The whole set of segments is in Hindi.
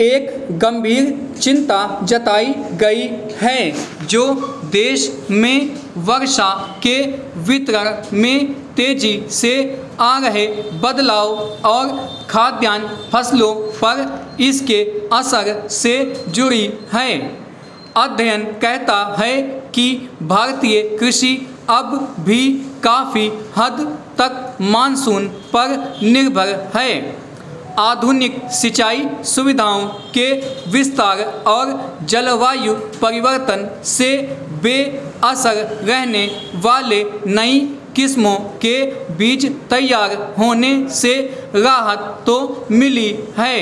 एक गंभीर चिंता जताई गई है जो देश में वर्षा के वितरण में तेजी से आ रहे बदलाव और खाद्यान्न फसलों पर इसके असर से जुड़ी है। अध्ययन कहता है कि भारतीय कृषि अब भी काफ़ी हद तक मानसून पर निर्भर है। आधुनिक सिंचाई सुविधाओं के विस्तार और जलवायु परिवर्तन से बेअसर रहने वाले नई किस्मों के बीज तैयार होने से राहत तो मिली है,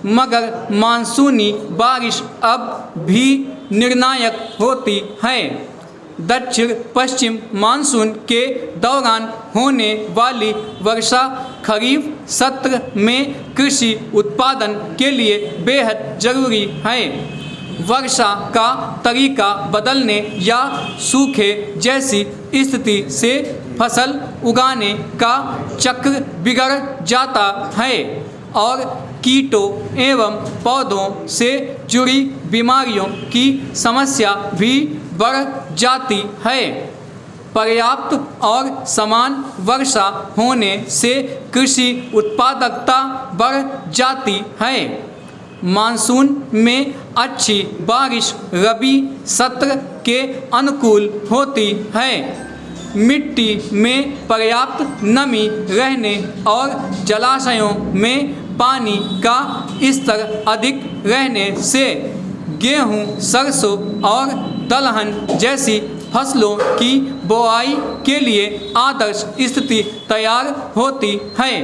मगर मानसूनी बारिश अब भी निर्णायक होती है। दक्षिण पश्चिम मानसून के दौरान होने वाली वर्षा खरीफ सत्र में कृषि उत्पादन के लिए बेहद ज़रूरी है। वर्षा का तरीका बदलने या सूखे जैसी स्थिति से फसल उगाने का चक्र बिगड़ जाता है और कीटों एवं पौधों से जुड़ी बीमारियों की समस्या भी बढ़ जाती है। पर्याप्त और समान वर्षा होने से कृषि उत्पादकता बढ़ जाती है। मानसून में अच्छी बारिश रबी सत्र के अनुकूल होती है। मिट्टी में पर्याप्त नमी रहने और जलाशयों में पानी का स्तर अधिक रहने से गेहूं, सरसों और दलहन जैसी फसलों की बोआई के लिए आदर्श स्थिति तैयार होती है।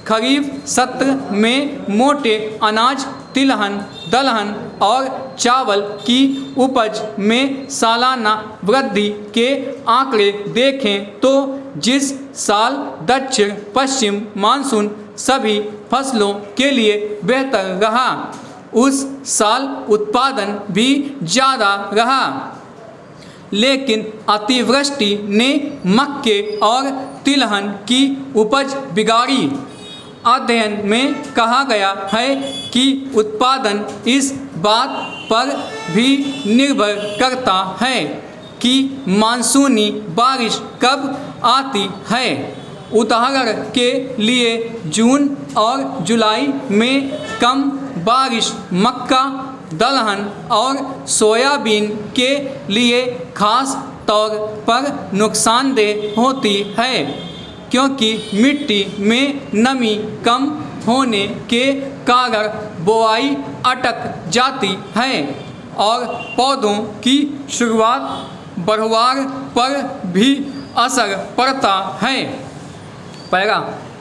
खरीफ सत्र में मोटे अनाज, तिलहन, दलहन और चावल की उपज में सालाना वृद्धि के आंकड़े देखें तो जिस साल दक्षिण पश्चिम मानसून सभी फसलों के लिए बेहतर रहा, उस साल उत्पादन भी ज़्यादा रहा। लेकिन अतिवृष्टि ने मक्के और तिलहन की उपज बिगाड़ी। अध्ययन में कहा गया है कि उत्पादन इस बात पर भी निर्भर करता है कि मानसूनी बारिश कब आती है। उदाहरण के लिए जून और जुलाई में कम बारिश मक्का, दलहन और सोयाबीन के लिए खास तौर पर नुकसानदेह होती है, क्योंकि मिट्टी में नमी कम होने के कारण बोआई अटक जाती है और पौधों की शुरुआत बढ़वार पर भी असर पड़ता है। पैरा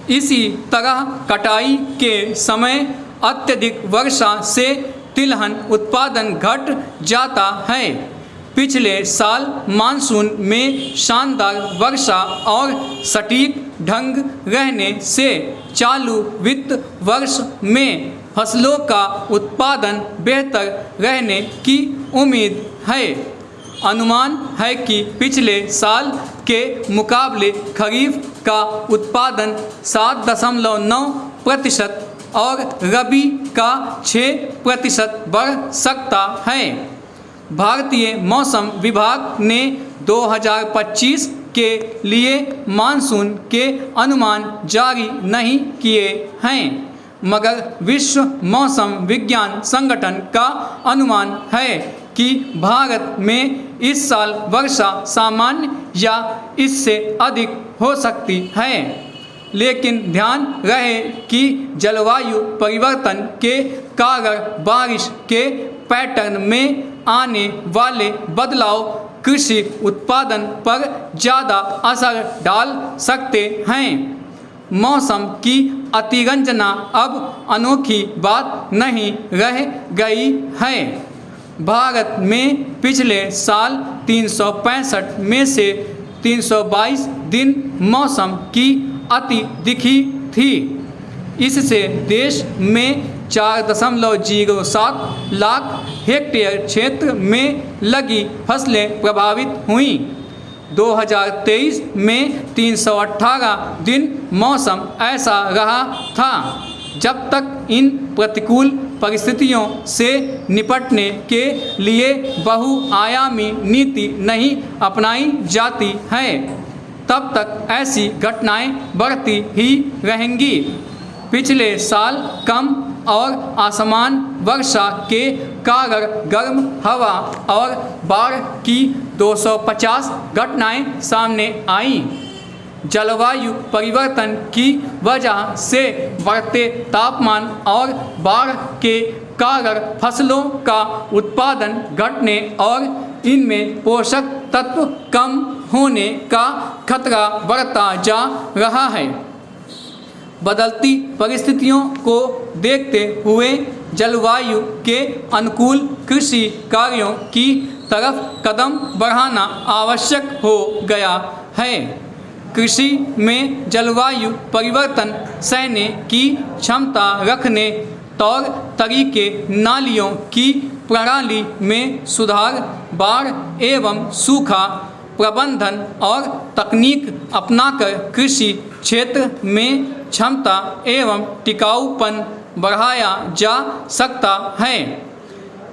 इसी तरह कटाई के समय अत्यधिक वर्षा से तिलहन उत्पादन घट जाता है। पिछले साल मानसून में शानदार वर्षा और सटीक ढंग रहने से चालू वित्त वर्ष में फसलों का उत्पादन बेहतर रहने की उम्मीद है। अनुमान है कि पिछले साल के मुकाबले खरीफ का उत्पादन 7.9% और रबी का 6% बढ़ सकता है। भारतीय मौसम विभाग ने 2025 के लिए मानसून के अनुमान जारी नहीं किए हैं, मगर विश्व मौसम विज्ञान संगठन का अनुमान है कि भारत में इस साल वर्षा सामान्य या इससे अधिक हो सकती है। लेकिन ध्यान रहे कि जलवायु परिवर्तन के कारण बारिश के पैटर्न में आने वाले बदलाव कृषि उत्पादन पर ज़्यादा असर डाल सकते हैं। मौसम की अतिरंजना अब अनोखी बात नहीं रह गई है। भारत में पिछले साल 365 में से 322 दिन मौसम की अति दिखी थी। इससे देश में 4.07 लाख हेक्टेयर क्षेत्र में लगी फसलें प्रभावित हुईं। 2023 में 318 दिन मौसम ऐसा रहा था जब तक इन प्रतिकूल परिस्थितियों से निपटने के लिए बहुआयामी नीति नहीं अपनाई जाती है, तब तक ऐसी घटनाएं बढ़ती ही रहेंगी। पिछले साल कम और असमान वर्षा के कारण गर्म हवा और बाढ़ की 250 घटनाएं सामने आईं। जलवायु परिवर्तन की वजह से बढ़ते तापमान और बाढ़ के कारण फसलों का उत्पादन घटने और इनमें पोषक तत्व कम होने का खतरा बढ़ता जा रहा है। बदलती परिस्थितियों को देखते हुए जलवायु के अनुकूल कृषि कार्यों की तरफ कदम बढ़ाना आवश्यक हो गया है। कृषि में जलवायु परिवर्तन सहने की क्षमता रखने तौर तरीके, नालियों की प्रणाली में सुधार, बाढ़ एवं सूखा प्रबंधन और तकनीक अपनाकर कृषि क्षेत्र में क्षमता एवं टिकाऊपन बढ़ाया जा सकता है।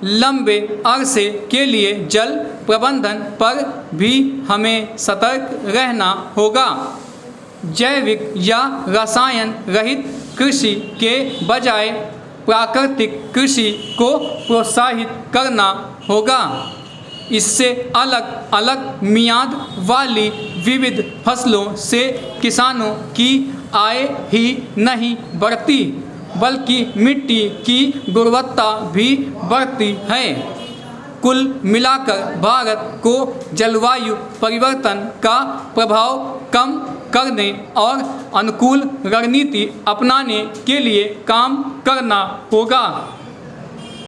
लंबे अरसे के लिए जल प्रबंधन पर भी हमें सतर्क रहना होगा। जैविक या रसायन रहित कृषि के बजाय प्राकृतिक कृषि को प्रोत्साहित करना होगा। इससे अलग अलग मियाद वाली विविध फसलों से किसानों की आय ही नहीं बढ़ती, बल्कि मिट्टी की गुणवत्ता भी बढ़ती है। कुल मिलाकर भारत को जलवायु परिवर्तन का प्रभाव कम करने और अनुकूल रणनीति अपनाने के लिए काम करना होगा।